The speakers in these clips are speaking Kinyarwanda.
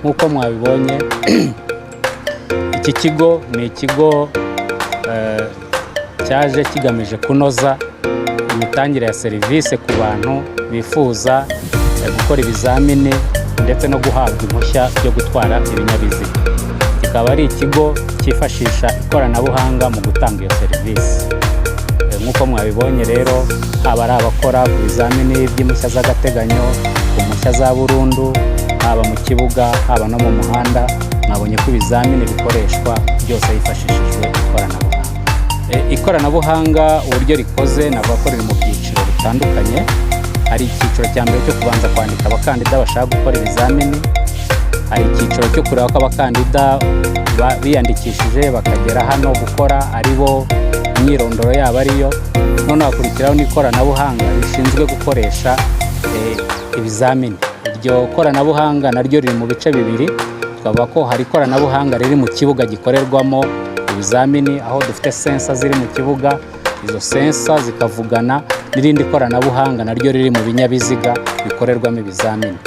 nk'uko mwabibonye iki kigo ni ikigo cyaje kigamije kunoza imitangire ya serivisi ku bantu bifuza gukora ibizamini ndetse no guhabwa impushya byo gutwara ibinyabiziga. Kikaba ari ikigo cyifashisha ikoranabuhanga mu gutanga iyo serivisi. Nk'uko mwabibonye rero, haba ari abakora ku bizamini by'impushya z'agateganyo, ku mpushya za burundu, haba mu kibuga, haba no mu muhanda, mwabonye ko ibizamini bikoreshwa byose hifashishijwe ikoranabuhanga. Ikoranabuhanga uburyo rikoze navuga ko riri mu byiciro bitandukanye. Hari icyiciro cya mbere cyo kubanza kwandika abakandida bashaka gukora ibizamini, hari icyiciro cyo kureba ko abakandida biyandikishije bakagera hano gukora ari bo imyirondoro yabo ariyo, none hakurikiraho n'ikoranabuhanga rishinzwe gukoresha ibizamini. Iryo koranabuhanga naryo riri mu bice bibiri. Twavuga ko hari ikoranabuhanga riri mu kibuga gikorerwamo ibizamini, aho dufite sensa ziri mu kibuga, izo sensa zikavugana n'irindi koranabuhanga naryo riri mu binyabiziga bikorerwamo ibizamini.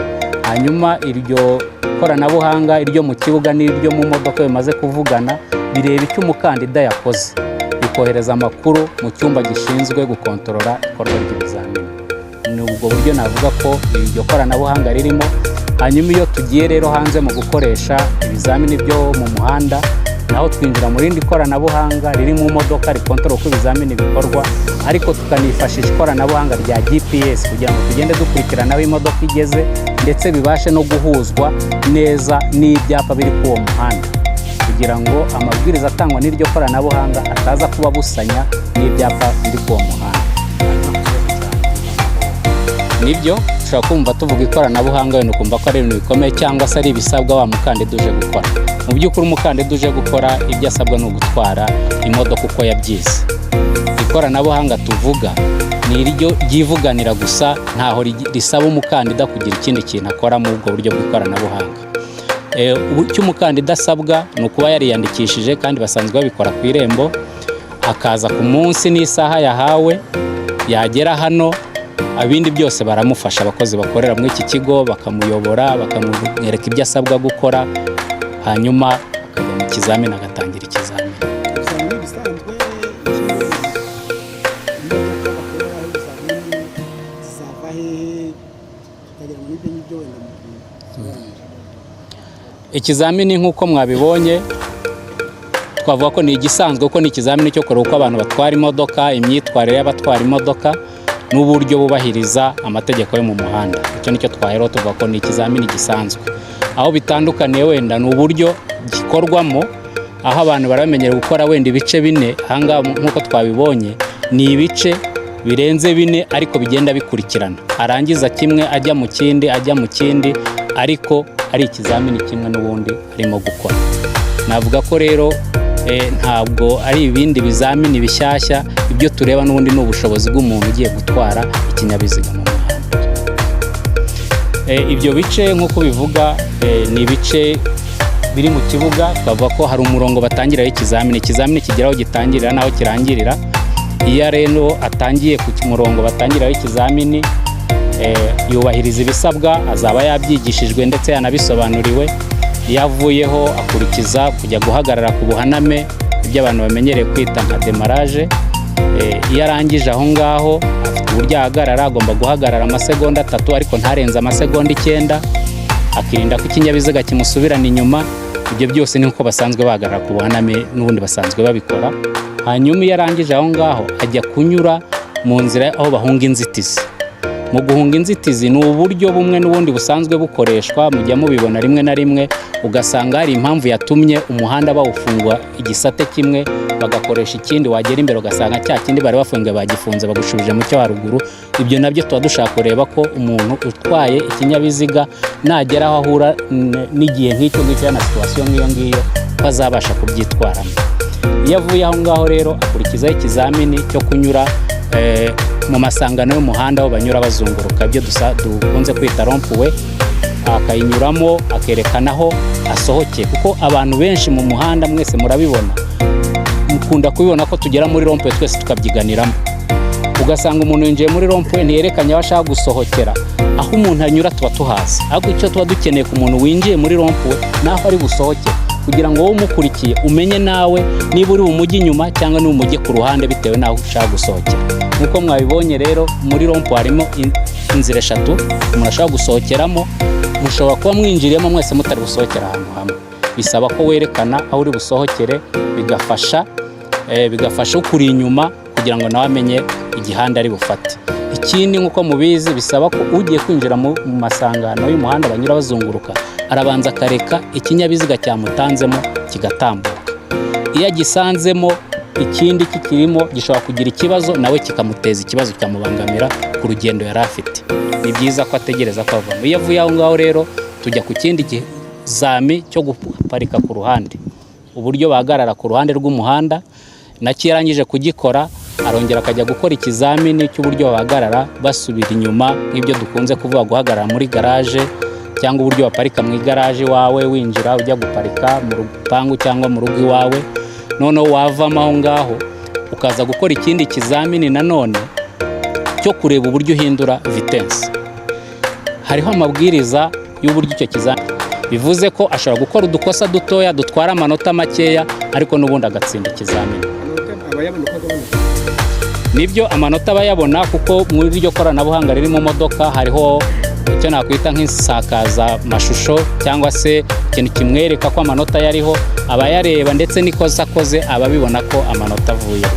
Hanyuma iryo koranabuhanga, iryo mu kibuga n'iryo mu modoka bimaze kuvugana, bireba icyo umukandida yakoze, bikohereza amakuru mu cyumba gishinzwe gukontorora ikorwa ry'ibizamini. Ni ubwo buryo navuga ko iryo koranabuhanga ririmo. Hanyuma iyo tugiye rero hanze mu gukoresha ibizamini byo mu muhanda, naho twinjira mu rindi koranabuhanga riri mu modoka rikontorora uko ibizamini bikorwa, ariko tukanifashisha ikoranabuhanga rya GPS kugira ngo tugende dukurikirana aho imodoka igeze, ndetse bibashe no guhuzwa neza n'ibyapa biri ku uwo muhanda, kugira ngo amabwiriza atangwa n'iryo koranabuhanga ataza kuba busanya n'ibyapa biri ku uwo muhanda. Nibyo ushobora kumva tuvuga ikoranabuhanga wenda ukumva ko ari ibintu bikomeye cyangwa se ari ibisabwa wa mukandida uje gukora. Mu by'ukuri umukandida uje gukora ibyo asabwa ni ugutwara imodoka uko yabyize. Ikoranabuhanga tuvuga ni iryo ryivuganira gusa, ntaho risaba umukandida kugira ikindi kintu akora muri ubwo buryo bw'ikoranabuhanga. Icyo umukandida asabwa ni ukuba yariyandikishije, kandi basanzwe babikora ku irembo, akaza ku munsi n'isaha yahawe, yagera hano abindi byose baramufasha. Abakozi bakorera muri iki kigo bakamuyobora, bakamwereka ibyo asabwa gukora, hanyuma akajya mu kizamini, agatangira ikizamini. Ikizamini nk'uko mwabibonye twavuga ko ni igisanzwe, ko ni ikizamini cyo kureba uko abantu batwara imodoka, imyitwarire y'abatwara imodoka n'uburyo bubahiriza amategeko yo mu muhanda. Icyo nicyo twahera tuvuga ko ni ikizamini gisanzwe. Aho bitandukaniye wenda ni uburyo gikorwamo, aho abantu baramenyera gukora wenda ibice bine. Ahangaha nk'uko twabibonye ni ibice birenze bine ariko bigenda bikurikirana, arangiza kimwe ajya mu kindi, ajya mu kindi, ariko ari ikizamini kimwe n'ubundi arimo gukora. Navuga ko rero ntabwo ari ibindi bizamini bishyashya. Ibyo tureba n'ubundi ni ubushobozi bw'umuntu ugiye gutwara ikinyabiziga mu muhanda. Ibyo bice nk'uko bivuga ni ibice biri mu kibuga. Twavuga ko hari umurongo batangiraho ikizamini. Ikizamini kigera aho gitangirira n'aho kirangirira. Iyo rero atangiye ku murongo batangiraho ikizamini, yubahiriza ibisabwa, azaba yabyigishijwe ndetse yanabisobanuriwe. Iyo avuyeho akurikiza kujya guhagarara ku buhaname, ibyo abantu bamenyereye kwita nka demarage. Iyo arangije aho ngaho afite uburyo ahagarara, agomba guhagarara amasegonda 3 ariko ntarenze amasegonda 9, akirinda ko ikinyabiziga kimusubirana inyuma. Ibyo byose ni uko basanzwe bahagarara ku buhaname, n'ubundi basanzwe babikora. Hanyuma iyo arangije aho ngaho ajya kunyura mu nzira aho bahunga inzitizi. Mu guhunga inzitizi ni uburyo bumwe n'ubundi busanzwe bukoreshwa, mujya mubibona rimwe na rimwe, ugasanga hari impamvu yatumye umuhanda bawufungwa igisate kimwe bagakoresha ikindi, wagera imbere ugasanga cya kindi bari bafungiye bagifunze bagushubije mu cyo haruguru. Ibyo nabyo tuba dushaka kureba ko umuntu utwaye ikinyabiziga nagera aho ahura n'igihe nk'icyo ngicyo na situation nk'iyo ngiyo ko azabasha kubyitwaramo. Iyo avuye aho ngaho rero akurikizaho ikizamini cyo kunyura mu masangano y'umuhanda aho banyura bazunguruka, ibyo dukunze kwita rompuwe. Akayinyuramo akerekana aho asohokeye, kuko abantu benshi mu muhanda mwese murabibona, mukunda kubibona ko tugera muri rompuwe twese tukabyiganiramo. ugasanga umuntu yinjiye muri rompuwe ntiyerekanye aho ashaka gusohokera, aho umuntu anyura tuba tuhazi, ahubwo icyo tuba dukeneye ku muntu winjiye muri rompuwe n'aho ari busohokere, kugira ngo wowe umukurikiye umenye nawe niba uri bumujye inyuma cyangwa niba umujye ku ruhande bitewe n'aho ushaka gusohokera. Nk'uko mwabibonye rero muri rompuwe harimo inzira eshatu umuntu ashobora gusohokeramo, mushobora kuba mwinjiriyemo mwese mutari gusohokera ahantu hamwe, bisaba ko werekana aho uri busohokere, bigafasha ukuri inyuma kugira ngo nawe amenye igihanda ari bufate. Ikindi nk'uko mubizi bisaba ko ugiye kwinjira mu masangano y'umuhanda banyura bazunguruka arabanza akareka ikinyabiziga cyamutanzemo kigatambuka. Iyo agisanzemo ikindi kikirimo gishobora kugira ikibazo nawe kikamuteza ikibazo, kikamubangamira ku rugendo yari afite. Ni byiza ko ategereza ko avamo. Iyo avuye aho ngaho rero tujya ku kindi kizami cyo guparika ku ruhande, uburyo bahagarara ku ruhande rw'umuhanda. Nacyo yarangije kugikora arongera akajya gukora ikizamini cy'uburyo bahagarara basubira inyuma, nk'ibyo dukunze kuvuga guhagarara muri garaje, cyangwa uburyo baparika mu igaraje iwawe winjira ujya guparika mu rupangu cyangwa mu rugo iwawe. Noneho wavamo aho ngaho ukaza gukora ikindi kizamini nanone cyo kureba uburyo uhindura vitesse. Hariho amabwiriza y'uburyo icyo kizamini, bivuze ko ashobora gukora udukosa dutoya dutwara amanota makeya ariko n'ubundi agatsinda ikizamini. Nibyo amanota bayabona kuko muri iryo koranabuhanga riri mu modoka hariho icyo nakwita nk'isakaza mashusho cyangwa se ikintu kimwereka ko amanota yariho, abayareba ndetse n'ikosa akoze ababibona ko amanota avuye.